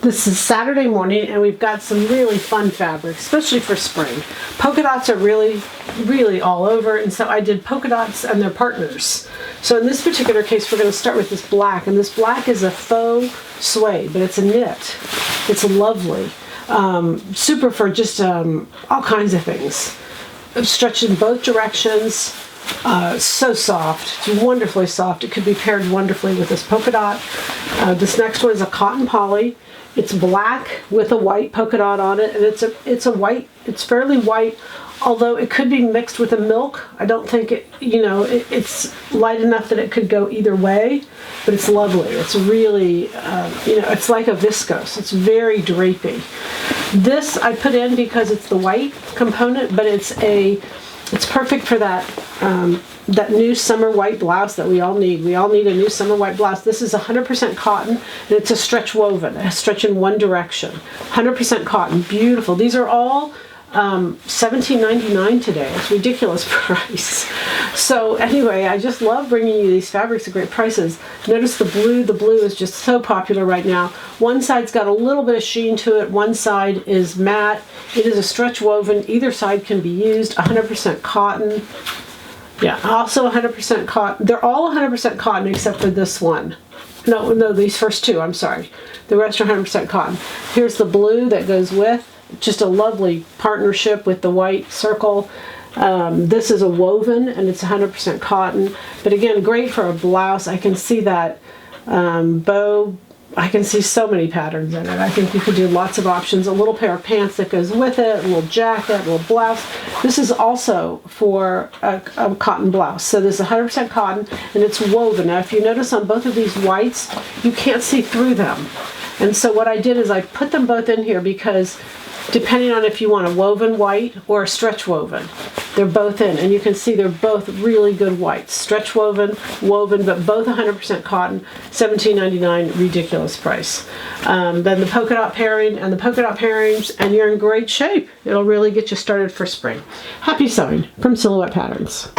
This is Saturday morning and we've got some really fun fabrics, especially for spring. Polka dots are really all over, and so I did polka dots and their partners. So in this particular case we're going to start with this black, and this black is a faux suede, but it's a knit. It's lovely. Super for just all kinds of things. Stretched in both directions. So soft. It's wonderfully soft. It could be paired wonderfully with this polka dot. This next one is a cotton poly. It's black with a white polka dot on it, and it's a white. It's fairly white, although it could be mixed with a milk. I don't think it. It's light enough that it could go either way, but it's lovely. It's really, it's like a viscose. It's very drapey. This I put in because it's the white component, but it's perfect for that new summer white blouse that we all need. We all need a new summer white blouse. This is 100% cotton, and it's a stretch woven. A stretch in one direction. 100% cotton. Beautiful. These are all $17.99 today. It's a ridiculous price. So anyway, I just love bringing you these fabrics at great prices. Notice the blue. The blue is just so popular right now. One side's got a little bit of sheen to it. One side is matte. It is a stretch woven. Either side can be used. 100% cotton. Yeah, also 100% cotton. They're all 100% cotton except for this one. No, these first two, I'm sorry. The rest are 100% cotton. Here's the blue that goes with. Just a lovely partnership with the white circle. This is a woven, and it's 100% cotton. But again, great for a blouse. I can see that bow. I can see so many patterns in it. I think you could do lots of options. A little pair of pants that goes with it, a little jacket, a little blouse. This is also for a cotton blouse. So this is 100% cotton, and it's woven. Now, if you notice on both of these whites, you can't see through them. And so what I did is I put them both in here because depending on if you want a woven white or a stretch woven, they're both in, and you can see they're both really good whites. Stretch woven, but both 100% cotton, $17.99, ridiculous price. Then the polka dot pairing and the polka dot pairings, and you're in great shape. It'll really get you started for spring. Happy sewing from Silhouette Patterns.